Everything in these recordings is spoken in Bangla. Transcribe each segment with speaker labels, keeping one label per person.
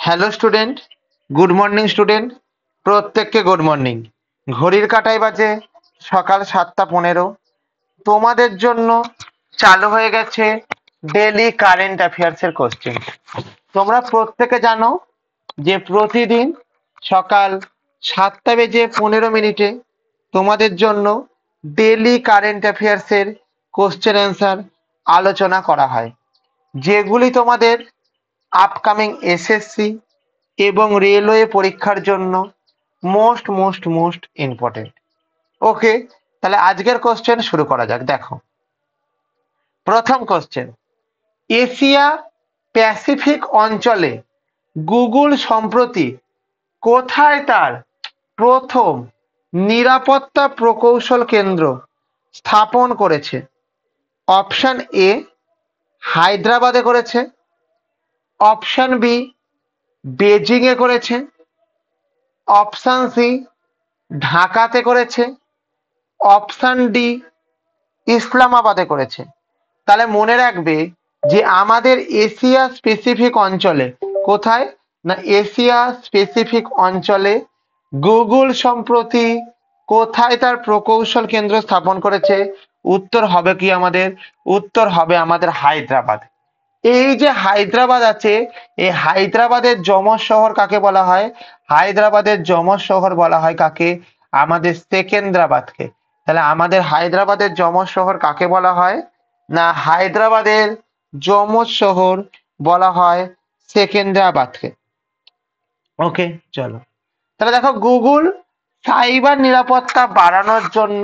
Speaker 1: Hello student, good morning student, প্রত্যেককে গুড মর্নিং। ঘড়ির কাঁটায় বাজে সকাল 7:15। তোমাদের জন্য চালু হয়ে গেছে ডেইলি কারেন্ট অ্যাফেয়ার্সের কোশ্চেন। তোমরা প্রত্যেকে জানো যে প্রতিদিন সকাল 7:15 তোমাদের জন্য ডেইলি কারেন্ট অ্যাফেয়ার্সের কোশ্চেন অ্যান্সার আলোচনা করা হয়, যেগুলি তোমাদের আপকামিং এসএসসি এবং রেলওয়ে পরীক্ষার জন্য মোস্ট মোস্ট মোস্ট ইম্পর্টেন্ট। ওকে, তাহলে আজকের কোশ্চেন শুরু করা যাক। দেখো, প্রথম কোশ্চেন, এশিয়া প্যাসিফিক অঞ্চলে গুগল সম্প্রতি কোথায় তার প্রথম নিরাপত্তা প্রকৌশল কেন্দ্র স্থাপন করেছে? অপশন এ হায়দ্রাবাদে করেছে, অপশন বি বেজিং এ করেছে, অপশন সি ঢাকাতে করেছে, অপশন ডি ইসলামাবাদে করেছে। তাহলে মনে রাখবে যে আমাদের এশিয়া স্পেসিফিক অঞ্চলে কোথায় না, এশিয়া স্পেসিফিক অঞ্চলে গুগল সম্প্রতি কোথায় তার প্রকৌশল কেন্দ্র স্থাপন করেছে? উত্তর হবে কি আমাদের? উত্তর হবে আমাদের হায়দ্রাবাদ। এই যে হায়দ্রাবাদ আছে, এই হায়দ্রাবাদের যমজ শহর কাকে বলা হয়? হায়দ্রাবাদের যমজ শহর বলা হয় কাকে? আমাদের সেকেন্দ্রাবাদকে। তাহলে আমাদের হায়দ্রাবাদের যমজ শহর কাকে বলা হয় না, হায়দ্রাবাদের যমজ শহর বলা হয় সেকেন্দ্রাবাদকে। ওকে, চলো। তাহলে দেখো, গুগল সাইবার নিরাপত্তা বাড়ানোর জন্য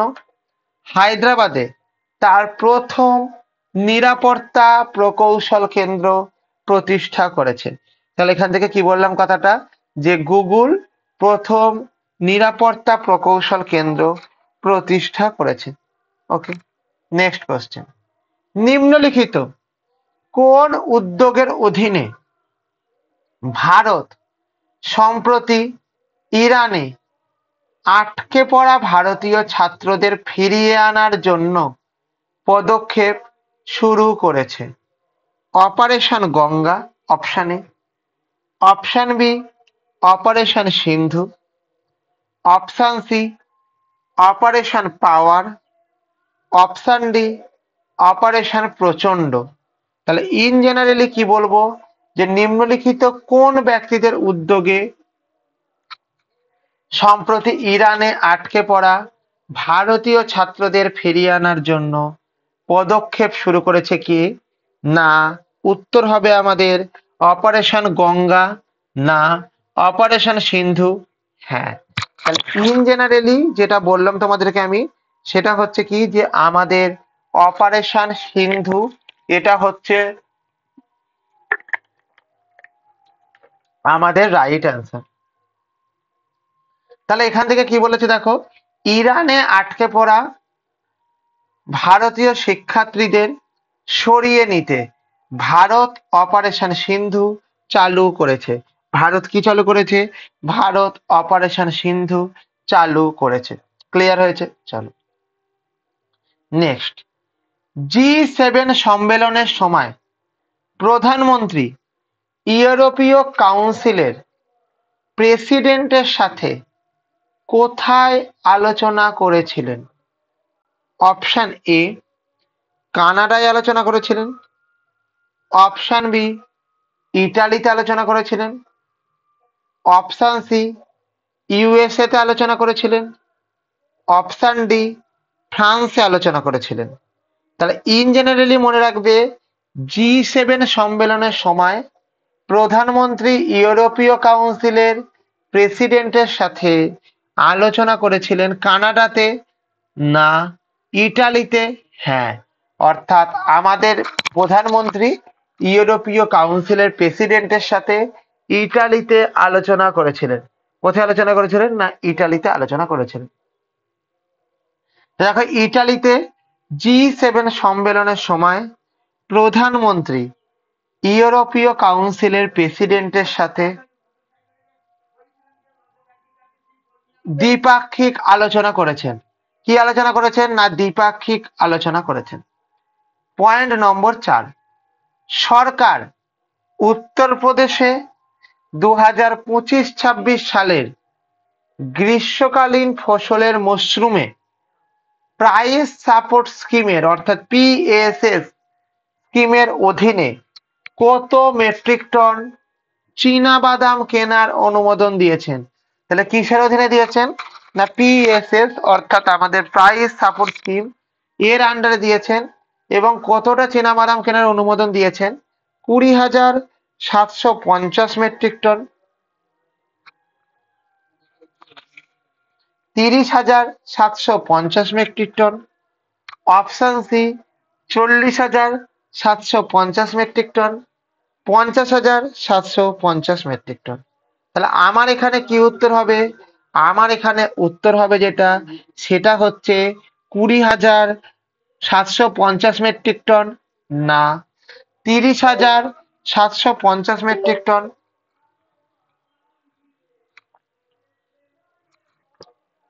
Speaker 1: হায়দ্রাবাদে তার প্রথম নিরাপত্তা প্রকৌশল কেন্দ্র প্রতিষ্ঠা করেছে। তাহলে এখান থেকে কি বললাম কথাটা, যে গুগল প্রথম নিরাপত্তা প্রকৌশল কেন্দ্র প্রতিষ্ঠা করেছে। ওকে, নেক্সট কোশ্চেন, নিম্নলিখিত কোন উদ্যোগের অধীনে ভারত সম্প্রতি ইরানে আটকে পড়া ভারতীয় ছাত্রদের ফিরিয়ে আনার জন্য পদক্ষেপ শুরু করেছে? Operation Ganga option A, option B operation Sindhu, option C operation power, option D operation Prachand. তাহলে ইন জেনারেলি কি বলবো, যে নিম্নলিখিত কোন ব্যক্তিদের উদ্যোগে সম্প্রতি ইরানে আটকে পড়া ভারতীয় ছাত্রদের ফিরিয়ে আনার জন্য পদক্ষেপ শুরু করেছে কি না? উত্তর হবে আমাদের অপারেশন গঙ্গা না অপারেশন সিন্ধু। হ্যাঁ, তাহলে ইন জেনারেলি যেটা বললাম তোমাদেরকে আমি, সেটা হচ্ছে কি যে আমাদের অপারেশন সিন্ধু, এটা হচ্ছে আমাদের রাইট অ্যান্সার। তাহলে এখান থেকে কি বলেছে দেখো, ইরানে আটকে পড়া ভারতীয় শিক্ষার্থীদের সরিয়ে নিতে ভারত অপারেশন সিন্ধু চালু করেছে। ভারত কি চালু করেছে? ভারত অপারেশন সিন্ধু চালু করেছে। ক্লিয়ার হয়েছে? চলো নেক্সট, G7 সম্মেলনের সময় প্রধানমন্ত্রী ইউরোপীয় কাউন্সিলের প্রেসিডেন্টের সাথে কোথায় আলোচনা করেছিলেন? অপশন এ কানাডায় আলোচনা করেছিলেন, অপশন বি ইটালিতে আলোচনা করেছিলেন, অপশন সি ইউএসএ তে আলোচনা করেছিলেন, অপশন ডি ফ্রান্সে আলোচনা করেছিলেন। তাহলে ইন জেনারেলি মনে রাখবে, G7 সম্মেলনের সময় প্রধানমন্ত্রী ইউরোপীয় কাউন্সিলের প্রেসিডেন্টের সাথে আলোচনা করেছিলেন কানাডাতে না ইটালিতে? হ্যাঁ, অর্থাৎ আমাদের প্রধানমন্ত্রী ইউরোপীয় কাউন্সিলের প্রেসিডেন্টের সাথে ইটালিতে আলোচনা করেছিলেন। কোথায় আলোচনা করেছিলেন না ইটালিতে আলোচনা করেছিলেন। দেখো, ইটালিতে G7 সম্মেলনের সময় প্রধানমন্ত্রী ইউরোপীয় কাউন্সিলের প্রেসিডেন্টের সাথে দ্বিপাক্ষিক আলোচনা করেছেন। কি আলোচনা করেছেন না দ্বিপাক্ষিক আলোচনা করেছেন। পয়েন্ট নম্বর 4, সরকার উত্তরপ্রদেশে 2025-26 সালের গ্রীষ্মকালীন ফসলের মরশুমে প্রাইস সাপোর্ট স্কিমের অর্থাৎ পিএসএস স্কিমের অধীনে কত মেট্রিক টন চীনা বাদাম কেনার অনুমোদন দিয়েছেন? তাহলে কিসের অধীনে দিয়েছেন? না পিএসএস অর্থাৎ আমাদের প্রাইস সাপোর্ট স্কিম এর আন্ডারে দিয়েছেন। এবং কতটা চীনা বাদাম কেনার অনুমোদন দিয়েছেন? 20,750 metric ton, 30,750 metric ton, option C 40,750 metric ton, 50,750 metric ton. তাহলে আমার এখানে কি উত্তর হবে? আমার এখানে উত্তর হবে যেটা, সেটা হচ্ছে 20,750 মেট্রিক টন, না 30,750 মেট্রিক টন।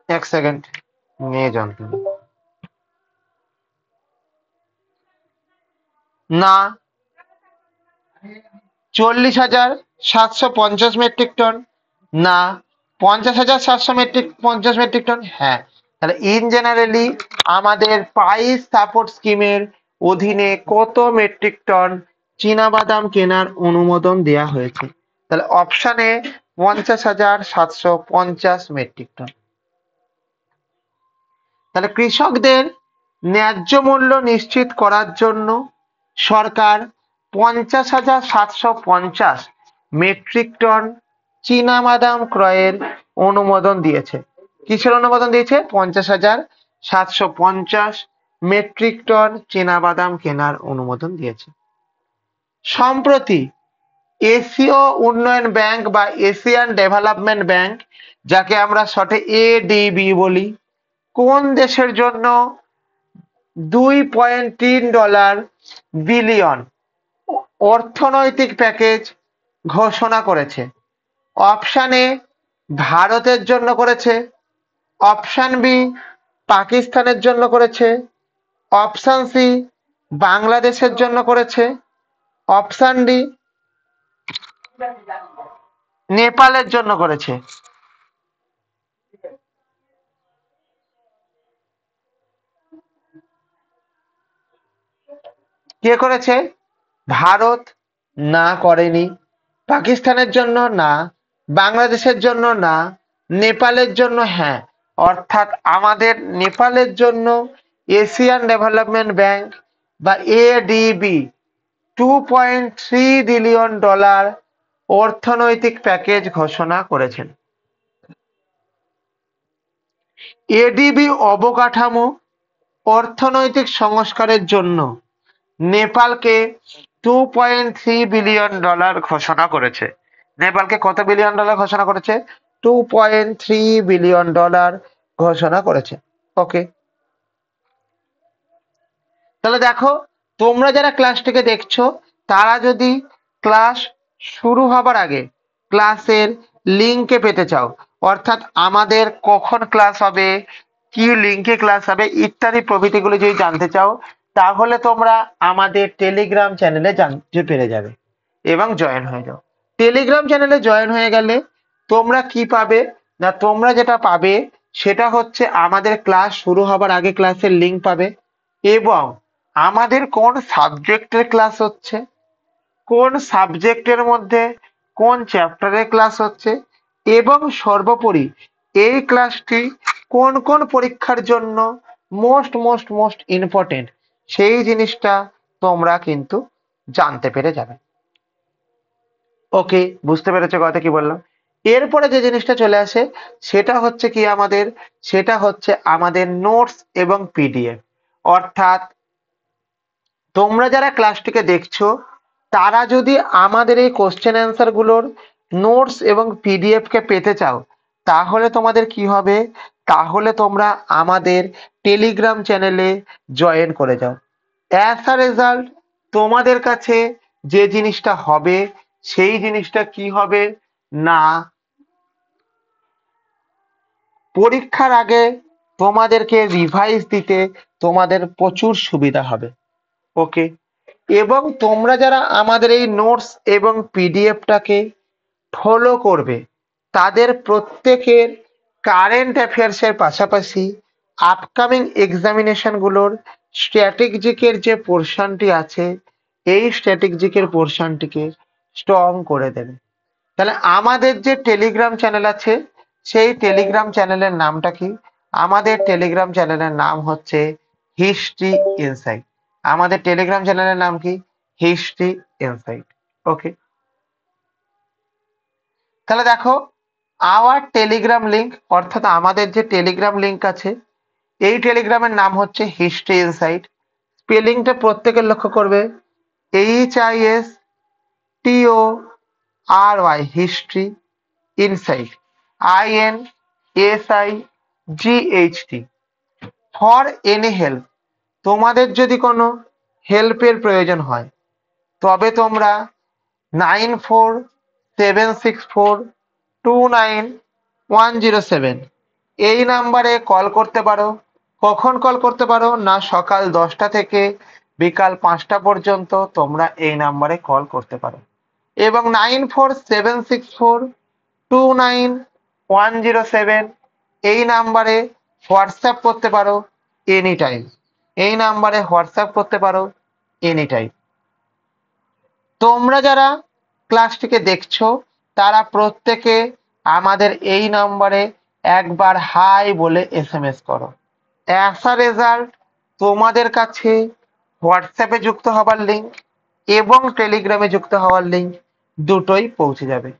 Speaker 1: এক সেকেন্ড নিয়ে যান। না 40,750 মেট্রিক টন, না 50,750 মেট্রিক টন। হ্যাঁ, তাহলে ইন জেনারেলি আমাদের প্রাইস সাপোর্ট স্কিমের অধীনে কত মেট্রিক টন চীনাবাদাম কেনার অনুমোদন দেওয়া হয়েছে? তাহলে অপশানে 50,750 মেট্রিক টন। তাহলে কৃষকদের ন্যায্য মূল্য নিশ্চিত করার জন্য সরকার 50,750 মেট্রিক টন চীনাবাদাম ক্রয়ের অনুমোদন দিয়েছে। কিসের অনুমোদন দিয়েছে? 50,750 মেট্রিক টন চীনাবাদাম কেনার অনুমোদন দিয়েছে। সম্প্রতি এশীয় উন্নয়ন ব্যাংক বা এশিয়ান ডেভেলপমেন্ট ব্যাংক, যাকে আমরা শর্টে এডিবি বলি, কোন দেশের জন্য $2.3 বিলিয়ন অর্থনৈতিক প্যাকেজ ঘোষণা করেছে? অপশন এ ভারতের জন্য করেছে, অপশন বি পাকিস্তানের জন্য করেছে, অপশন সি বাংলাদেশের জন্য করেছে, অপশন ডি নেপালের জন্য করেছে। কে করেছে? ভারত না করেনি, পাকিস্তানের জন্য না, বাংলাদেশের জন্য না, নেপালের জন্য হ্যাঁ। অর্থাৎ আমাদের নেপালের জন্য এশিয়ান ডেভেলপমেন্ট ব্যাংক বা এডিবি $2.3 বিলিয়ন অর্থনৈতিক প্যাকেজ ঘোষণা করেছেন। এডিবি অবকাঠামো অর্থনৈতিক সংস্কারের জন্য নেপালকে $2.3 বিলিয়ন ঘোষণা করেছে। নেপালকে কত বিলিয়ন ডলার ঘোষণা করেছে? $2.3 বিলিয়ন ঘোষণা করেছে। ওকে, তাহলে দেখো, তোমরা যারা ক্লাসটিকে দেখছো তারা যদি ক্লাস শুরু হবার আগে ক্লাসের লিঙ্কে পেতে চাও, অর্থাৎ আমাদের কখন ক্লাস হবে, কি লিঙ্কে ক্লাস হবে ইত্যাদি প্রভৃতিগুলো যদি জানতে চাও, তাহলে তোমরা আমাদের টেলিগ্রাম চ্যানেলে জানতে পেরে যাবে এবং জয়েন হয়ে যাও। টেলিগ্রাম চ্যানেলে জয়েন হয়ে গেলে তোমরা কি পাবে? না তোমরা যেটা পাবে সেটা হচ্ছে আমাদের ক্লাস শুরু হবার আগে ক্লাসের লিঙ্ক পাবে, এবং আমাদের কোন সাবজেক্টের ক্লাস হচ্ছে, কোন সাবজেক্টের মধ্যে কোন চ্যাপ্টারের ক্লাস হচ্ছে, এবং সর্বোপরি এই ক্লাসটি কোন কোন পরীক্ষার জন্য মোস্ট মোস্ট মোস্ট ইম্পর্টেন্ট সেই জিনিসটা তোমরা কিন্তু জানতে পেরে যাবে। ওকে, বুঝতে পেরেছো কথা কি বললাম? এরপরে যে জিনিসটা চলে আসে সেটা হচ্ছে কি আমাদের, সেটা হচ্ছে আমাদের নোটস এবং পিডিএফ। অর্থাৎ তোমরা যারা ক্লাসটিকে দেখছো তারা যদি আমাদের এই কোশ্চেন অ্যান্সার গুলোর নোটস এবং পিডিএফ কে পেতে চাও, তাহলে তোমাদের কি হবে? তাহলে তোমরা আমাদের টেলিগ্রাম চ্যানেলে জয়েন করে যাও। অ্যাজ আ রেজাল্ট তোমাদের কাছে যে জিনিসটা হবে সেই জিনিসটা কি হবে না, পরীক্ষার আগে তোমাদেরকে রিভাইজ দিতে তোমাদের প্রচুর সুবিধা হবে। ওকে, এবং তোমরা যারা আমাদের এই নোটস এবং পিডিএফটাকে ফলো করবে তাদের প্রত্যেকের কারেন্ট অ্যাফেয়ার্সের পাশাপাশি আপকামিং এক্সামিনেশনগুলোর স্ট্র্যাটেজিকের যে পোর্শনটি আছে এই স্ট্র্যাটেজিকের পোর্শনটিকে স্ট্রং করে দেবে। তাহলে আমাদের যে টেলিগ্রাম চ্যানেল আছে সেই টেলিগ্রাম চ্যানেলের নামটা কি? আমাদের টেলিগ্রাম চ্যানেলের নাম হচ্ছে হিস্ট্রি ইনসাইট। আমাদের টেলিগ্রাম চ্যানেলের নাম কি? History insight. ওকে, তাহলে দেখো আওয়ার টেলিগ্রাম লিঙ্ক, অর্থাৎ আমাদের যে টেলিগ্রাম লিঙ্ক আছে এই টেলিগ্রামের নাম হচ্ছে হিস্ট্রি ইনসাইট। স্পেলিংটা প্রত্যেকের লক্ষ্য করবে, HISTORY history insight, INSIGHT। For any help, তোমাদের যদি কোনো হেল্পের প্রয়োজন হয় তবে তোমরা 9476429107 এই নাম্বারে কল করতে পারো। কখন কল করতে পারো? না, সকাল 10টা থেকে বিকাল 5টা পর্যন্ত তোমরা এই নাম্বারে কল করতে পারো। এবং 9476429107 এই নাম্বারে হোয়াটসঅ্যাপ করতে পারো এনি টাইম। এই নাম্বারে হোয়াটসঅ্যাপ করতে পারো এনি টাইম। তোমরা যারা ক্লাসটিকে দেখছো তারা প্রত্যেকে আমাদের এই নাম্বারে একবার হাই বলে SMS করো। অ্যাজ আ রেজাল্ট তোমাদের কাছে হোয়াটসঅ্যাপে যুক্ত হবার লিঙ্ক এবং টেলিগ্রামে যুক্ত হওয়ার লিঙ্ক দুটোই পৌঁছে যাবে।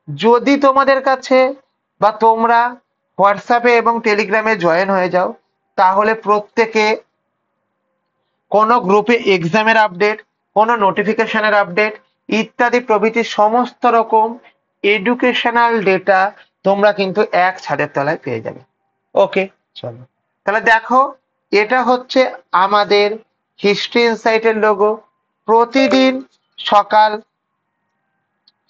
Speaker 1: যদি তোমাদের কাছে বা তোমরা হোয়াটসঅ্যাপে এবং টেলিগ্রামে জয়েন হয়ে যাও তাহলে প্রত্যেকে কোনো গ্রুপে এক্সামের আপডেট, কোনো নোটিফিকেশনের আপডেট ইত্যাদি প্রভৃতি সমস্ত রকম এডুকেশনাল ডেটা তোমরা কিন্তু এক ছাদের তলায় পেয়ে যাবে। ওকে, চলো তাহলে দেখো এটা হচ্ছে আমাদের হিস্ট্রি ইনসাইটের লোগো। প্রতিদিন সকাল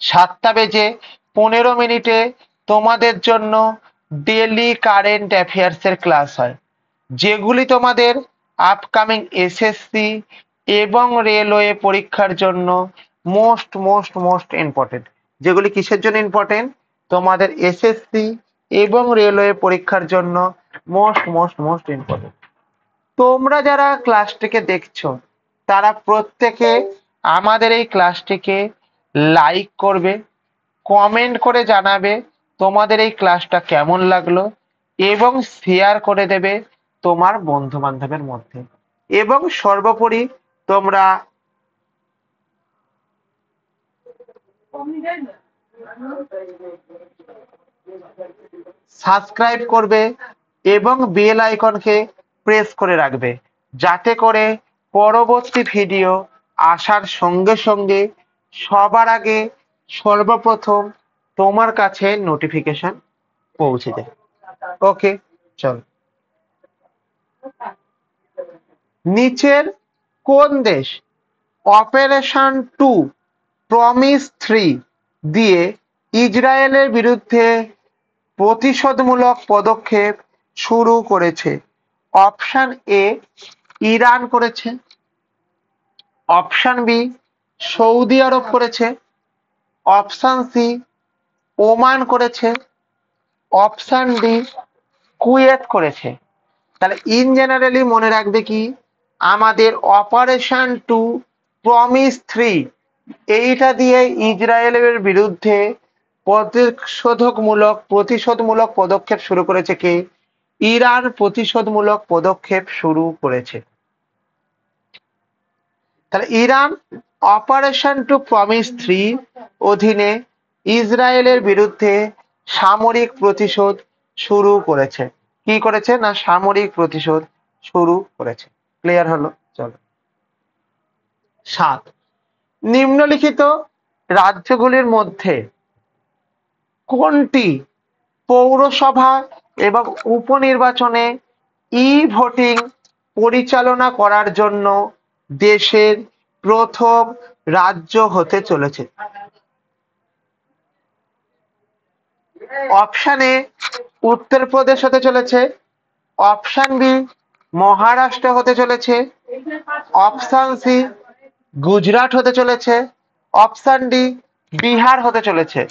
Speaker 1: 7:15 তোমাদের জন্য ডেলি কারেন্ট অ্যাফেয়ার্সের ক্লাস হয়, যেগুলি তোমাদের আপকামিং SSC এবং রেলওয়ে পরীক্ষার জন্য মোস্ট মোস্ট মোস্ট ইম্পর্টেন্ট। যেগুলি কিসের জন্য ইম্পর্টেন্ট? তোমাদের SSC এবং রেলওয়ে পরীক্ষার জন্য মোস্ট মোস্ট মোস্ট ইম্পর্টেন্ট। তোমরা যারা ক্লাসটিকে দেখছো তারা প্রত্যেকে আমাদের এই ক্লাসটিকে লাইক করবে, কমেন্ট করে জানাবে তোমাদের এই ক্লাসটা কেমন লাগলো এবং শেয়ার করে দেবে তোমার বন্ধু বান্ধবের মধ্যে। এবং সর্বোপরি তোমরা সাবস্ক্রাইব করবে এবং বেল আইকনকে প্রেস করে রাখবে, যাতে করে পরবর্তী ভিডিও আসার সঙ্গে সঙ্গে সবার আগে সর্বপ্রথম তোমার কাছে নোটিফিকেশন পৌঁছে যায়। ওকে, চল। নিচের কোন দেশ অপারেশন 2 প্রমিস 3 দিয়ে ইসরায়েলের বিরুদ্ধে প্রতিশোধমূলক পদক্ষেপ শুরু করেছে? অপশন এ ইরান করেছে, অপশন বি সৌদি আরব করেছে, অপশন সি ওমান করেছে, অপশন ডি কুয়েত করেছে। তাহলে ইন জেনারেলি মনে রাখবে কি আমাদের অপারেশন 2 প্রমিস 3 এইটা দিয়ে ইসরায়েলের বিরুদ্ধে প্রতিশোধমূলক পদক্ষেপ শুরু করেছে কে? ইরান প্রতিশোধমূলক পদক্ষেপ শুরু করেছে। তাহলে ইরান অপারেশন 2 প্রমিস 3 অধীনে ইসরায়েলের বিরুদ্ধে সামরিক প্রতিশোধ শুরু করেছে। কি করেছে? না সামরিক প্রতিশোধ শুরু করেছে। ক্লিয়ার হলো? চলো। 7 নিম্নলিখিত রাজ্যগুলির মধ্যে কোনটি পৌরসভা এবং উপনির্বাচনে ভোটিং পরিচালনা করার জন্য দেশের প্রথম রাজ্য হতে চলেছে? অপশন এ উত্তরপ্রদেশ হতে চলেছে, অপশন বি মহারাষ্ট্র হতে চলেছে, অপশন সি গুজরাট হতে চলেছে, অপশন ডি বিহার হতে চলেছে।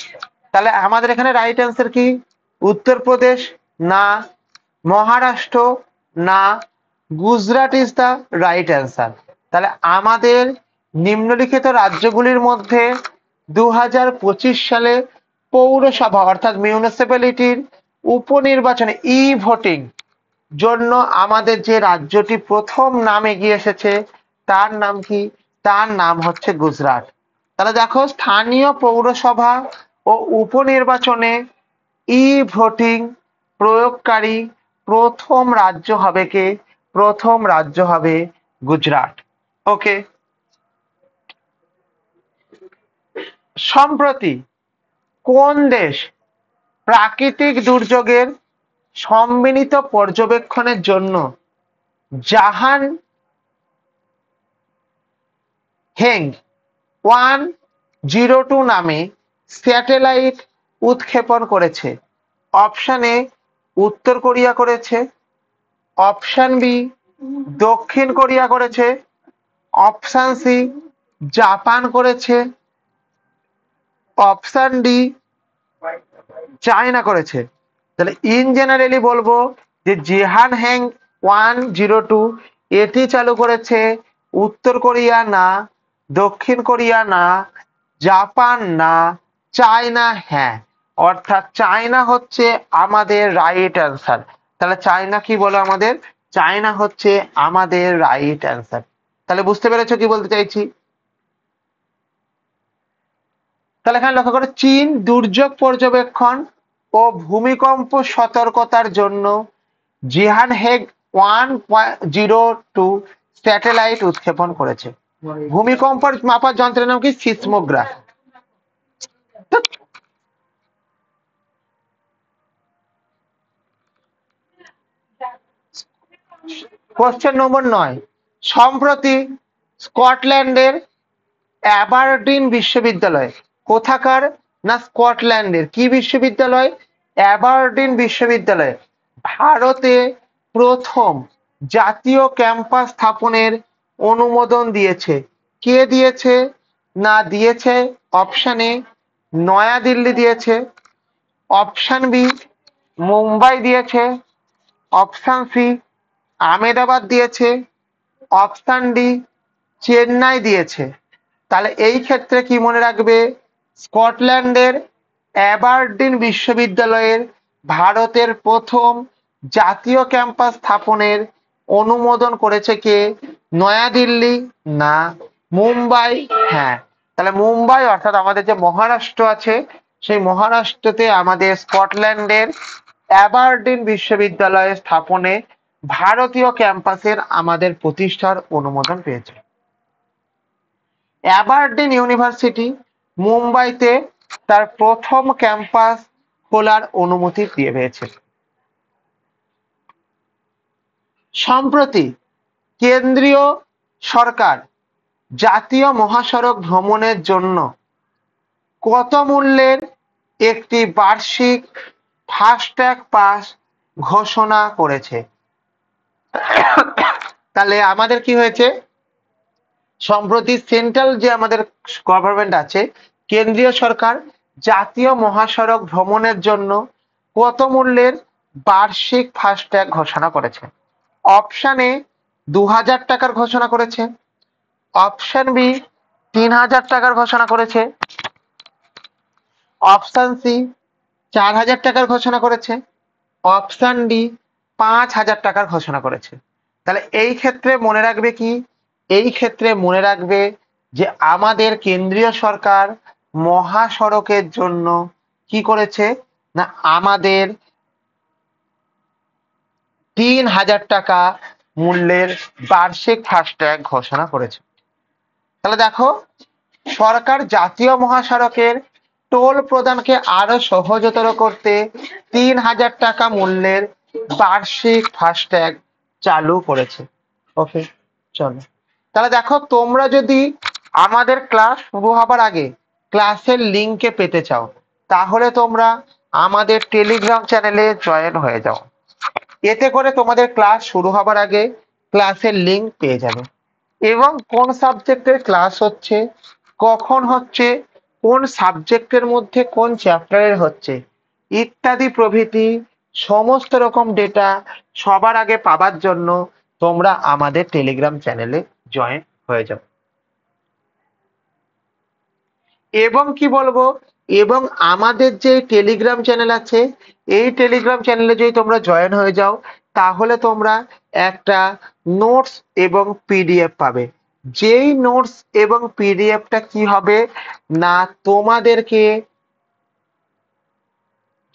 Speaker 1: তাহলে আমাদের এখানে রাইট অ্যান্সার কি? উত্তরপ্রদেশ না, মহারাষ্ট্র না, Gujarat is the right answer. তাহলে আমাদের নিম্নলিখিত রাজ্যগুলির মধ্যে 2025 সালে পৌরসভা অর্থাৎ মিউনিসিপ্যালিটির উপনির্বাচনে ই ভোটিং জন্য আমাদের যে রাজ্যটি প্রথম নাম এগিয়ে এসেছে তার নাম কি? তার নাম হচ্ছে গুজরাট। তাহলে দেখো, স্থানীয় পৌরসভা ও উপনির্বাচনে ই ভোটিং প্রয়োগকারী প্রথম রাজ্য হবে কে? প্রথম রাজ্য হবে গুজরাট। ওকে। সম্প্রতি কোন দেশ প্রাকৃতিক দুর্যোগের সম্মিলিত পর্যবেক্ষণের জন্য জাহান হেং 102 নামে স্যাটেলাইট উৎক্ষেপণ করেছে? অপশন এ উত্তর কোরিয়া করেছে, অপশন বি দক্ষিণ কোরিয়া করেছে, অপশন সি জাপান করেছে, অপশন ডি চায়না করেছে। তাহলে ইন জেনারেলি বলবো যে জেহান হ্যাং 102 এটি চালু করেছে উত্তর কোরিয়া না, দক্ষিণ কোরিয়া না, জাপান না, চায়না হ্যাঁ, অর্থাৎ চায়না হচ্ছে আমাদের রাইট অ্যান্সার। তাহলে চায়না কি বলো আমাদের? চায়না হচ্ছে আমাদের রাইট অ্যান্সার। তাহলে বুঝতে পেরেছো কি বলতে চাইছি? তাহলে এখানে লক্ষ্য করো, চীন দুর্যোগ পর্যবেক্ষণ ও ভূমিকম্প সতর্কতার জন্য জিহান হেগ 102 স্যাটেলাইট উৎক্ষেপণ করেছে। ভূমিকম্প মাপার যন্ত্রের নাম কি? সিসমোগ্রাফ। কোশ্চেন নম্বর 9, সম্প্রতি স্কটল্যান্ডের অ্যাবারডিন বিশ্ববিদ্যালয়, কোথাকার না স্কটল্যান্ডের কি বিশ্ববিদ্যালয়? অ্যাবারডিন বিশ্ববিদ্যালয় ভারতে প্রথম জাতীয় ক্যাম্পাস স্থাপনের অনুমোদন দিয়েছে। কে দিয়েছে? না দিয়েছে অপশন এ নয়াদিল্লি দিয়েছে, অপশন বি মুম্বাই দিয়েছে, অপশন সি আহমেদাবাদ দিয়েছে, অপশন ডি চেন্নাই দিয়েছে। তাহলে এই ক্ষেত্রে কি মনে রাখবে? স্কটল্যান্ডের অ্যাবারডিন বিশ্ববিদ্যালয়ের ভারতের প্রথম জাতীয় ক্যাম্পাস স্থাপনের অনুমোদন করেছে কে? নয়াদিল্লি না, মুম্বাই হ্যাঁ। তাহলে মুম্বাই অর্থাৎ আমাদের যে মহারাষ্ট্র আছে সেই মহারাষ্ট্রতে আমাদের স্কটল্যান্ডের অ্যাবারডিন বিশ্ববিদ্যালয় স্থাপনে ভারতীয় ক্যাম্পাসের আমাদের প্রতিষ্ঠার অনুমোদন পেয়েছে। অ্যাবারডিন ইউনিভার্সিটি মুম্বাইতে তার প্রথম ক্যাম্পাস খোলার অনুমতি দিয়ে পেয়েছে। সম্প্রতি কেন্দ্রীয় সরকার জাতীয় মহাসড়ক ভ্রমণের জন্য কত মূল্যের একটি বার্ষিক ফাস্ট্যাগ পাস ঘোষণা করেছে? তাহলে আমাদের কি হয়েছে? সম্প্রতি সেন্ট্রাল যে আমাদের গভর্নমেন্ট আছে, কেন্দ্রীয় সরকার জাতীয় মহাসড়ক ভ্রমণের জন্য কত মূল্যের বার্ষিক ফাস্ট্যাগ ঘোষণা করেছে? অপশন এ 2000 টাকার ঘোষণা করেছে, অপশন বি 3000 টাকার ঘোষণা করেছে, অপশন সি 4000 টাকার ঘোষণা করেছে, অপশন ডি 5000 টাকার ঘোষণা করেছে। তাহলে এই ক্ষেত্রে মনে রাখবে কি? এই ক্ষেত্রে মনে রাখবে যে আমাদের কেন্দ্রীয় সরকার মহাসড়কের জন্য কি করেছে না আমাদের 3000 টাকা মূল্যের বার্ষিক ফাস্ট্যাগ ঘোষণা করেছে। তাহলে দেখো, সরকার জাতীয় মহাসড়কের টোল প্রদানকে আরো সহজতর করতে 3000 টাকা মূল্যের বার্ষিক ফাস্ট্যাগ চালু করেছে। ওকে, চলো। তাহলে দেখো, তোমরা যদি আমাদের ক্লাস শুরু হবার আগে ক্লাসের লিঙ্কে পেতে চাও তাহলে তোমরা আমাদের টেলিগ্রাম চ্যানেলে জয়েন হয়ে যাও। এতে করে তোমাদের ক্লাস শুরু হবার আগে ক্লাসের লিঙ্ক পেয়ে যাবে এবং কোন সাবজেক্টের ক্লাস হচ্ছে, কখন হচ্ছে, কোন সাবজেক্টের মধ্যে কোন চ্যাপ্টারের হচ্ছে ইত্যাদি প্রভৃতি সমস্ত রকম ডেটা সবার আগে পাবার জন্য তোমরা আমাদের টেলিগ্রাম চ্যানেলে জয়েন হয়ে যাও। এবং কি বলবো, এবং আমাদের যে টেলিগ্রাম চ্যানেল আছে এই টেলিগ্রাম চ্যানেলে যদি তোমরা জয়েন হয়ে যাও তাহলে তোমরা একটা নোটস এবং পিডিএফ পাবে। যেই নোটস এবং পিডিএফটা কি হবে না তোমাদেরকে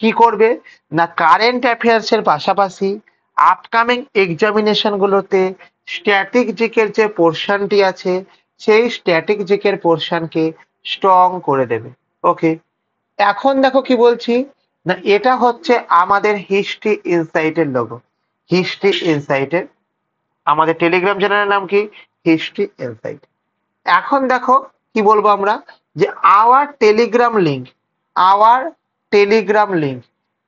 Speaker 1: কি করবে না কারেন্ট অ্যাফেয়ার্স এর পাশাপাশি আপকামিং এক্সামিনেশন গুলোতে স্ট্যাটিক জিকের যে পোর্শনটি আছে সেই স্ট্যাটিক জিকের পোর্শনকে স্ট্রং করে দেবে। ওকে, এখন দেখো কি বলছি না এটা হচ্ছে আমাদের হিস্ট্রি ইনসাইটের লোগো। হিস্ট্রি ইনসাইটের আমাদের টেলিগ্রাম চ্যানেলের নাম কি হিস্ট্রি ইনসাইট। এখন দেখো কি বলবো আমরা যে hour Telegram link, hour Telegram link,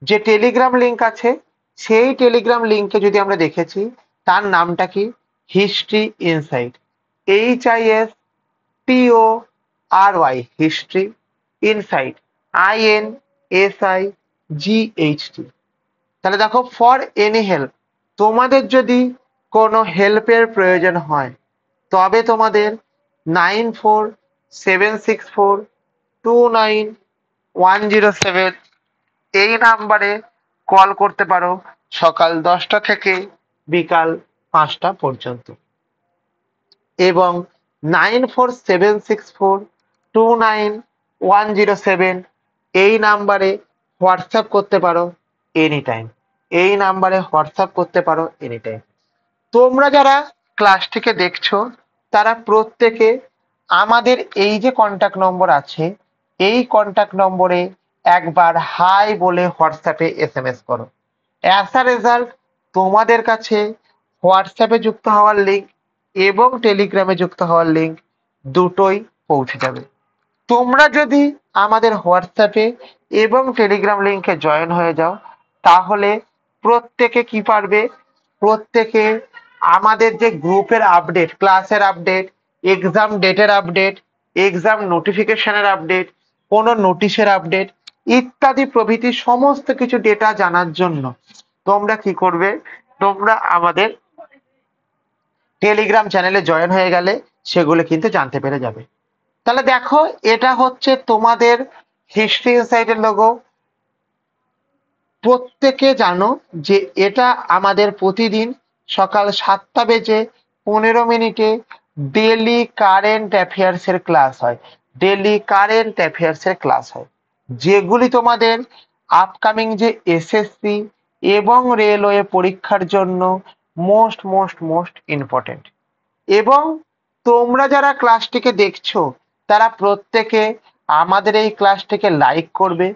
Speaker 1: যে টেলিগ্রাম লিংক আছে সেই টেলিগ্রাম লিংকে যদি আমরা দেখেছি তার নামটা কি history insight, HISTORY history insight INSIGHT। তাহলে দেখো ফর এনি হেল্প, তোমাদের যদি কোনো হেল্পের প্রয়োজন হয় তবে তোমাদের 9476429107 এই নাম্বারে কল করতে পারো সকাল 10টা থেকে বিকাল 5টা পর্যন্ত, এবং 9476429107 এই নাম্বারে হোয়াটসঅ্যাপ করতে পারো এনি টাইম, এই নাম্বারে হোয়াটসঅ্যাপ করতে পারো এনি টাইম। তোমরা যারা ক্লাসটিকে দেখছো তারা প্রত্যেকে আমাদের এই যে কন্ট্যাক্ট নম্বর আছে এই কন্ট্যাক্ট নম্বরে একবার হাই বলে হোয়াটসঅ্যাপে SMS করো। অ্যাজ আ রেজাল্ট তোমাদের কাছে হোয়াটসঅ্যাপে যুক্ত হওয়ার লিঙ্ক এবং টেলিগ্রামে যুক্ত হওয়ার লিঙ্ক দুটোই পৌঁছে যাবে। তোমরা যদি আমাদের হোয়াটসঅ্যাপে এবং টেলিগ্রাম লিঙ্কে জয়েন হয়ে যাও তাহলে প্রত্যেকে কি পারবে, প্রত্যেকে আমাদের যে গ্রুপের আপডেট, ক্লাসের আপডেট, এক্সাম ডেটের আপডেট, এক্সাম নোটিফিকেশনের আপডেট, কোনো নোটিশের আপডেট ইত্যাদি প্রভৃতি সমস্ত কিছু ডেটা জানার জন্য তোমরা কি করবে, তোমরা আমাদের টেলিগ্রাম চ্যানেলে জয়েন হয়ে গেলে সেগুলো কিন্তু জানতে পেরে যাবে। তাহলে দেখো এটা হচ্ছে তোমাদের হিস্ট্রি ইনসাইটের লোগো। প্রত্যেকে জানো যে এটা আমাদের প্রতিদিন সকাল 7টা বেজে 15 মিনিটে ডেলি কারেন্ট অ্যাফেয়ার্স এর ক্লাস হয়, ডেলি কারেন্ট অ্যাফেয়ার্স এর ক্লাস হয় যেগুলি তোমাদের আপকামিং যে SSC এবং রেলওয়ে পরীক্ষার জন্য মোস্ট মোস্ট মোস্ট ইম্পর্টেন্ট। এবং তোমরা যারা ক্লাসটিকে দেখছো তারা প্রত্যেকে আমাদের এই ক্লাসটিকে লাইক করবে,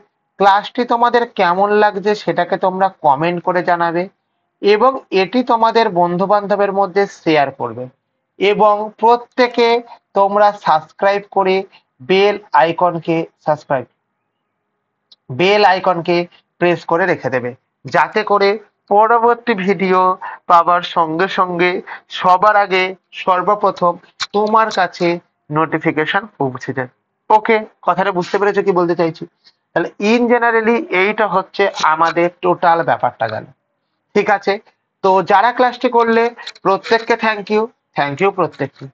Speaker 1: ক্লাসটি তোমাদের কেমন লাগছে সেটাকে তোমরা কমেন্ট করে জানাবে এবং এটি তোমাদের বন্ধু বান্ধবের মধ্যে শেয়ার করবে এবং প্রত্যেকে তোমরা সাবস্ক্রাইব করে বেল আইকনকে প্রেস করে রেখে দেবে যাতে করে পরবর্তী ভিডিও পাবার সঙ্গে সঙ্গে সবার আগে সর্বপ্রথম তোমার কাছে নোটিফিকেশন পৌঁছে যায়। ওকে, কথাটা বুঝতে পেরেছো কি বলতে চাইছি? তাহলে ইন জেনারেলি এইটা হচ্ছে আমাদের টোটাল ব্যাপারটা গেল। ঠিক আছে, তো যারা ক্লাসটি করলে প্রত্যেককে থ্যাংক ইউ, থ্যাংক ইউ প্রত্যেককে।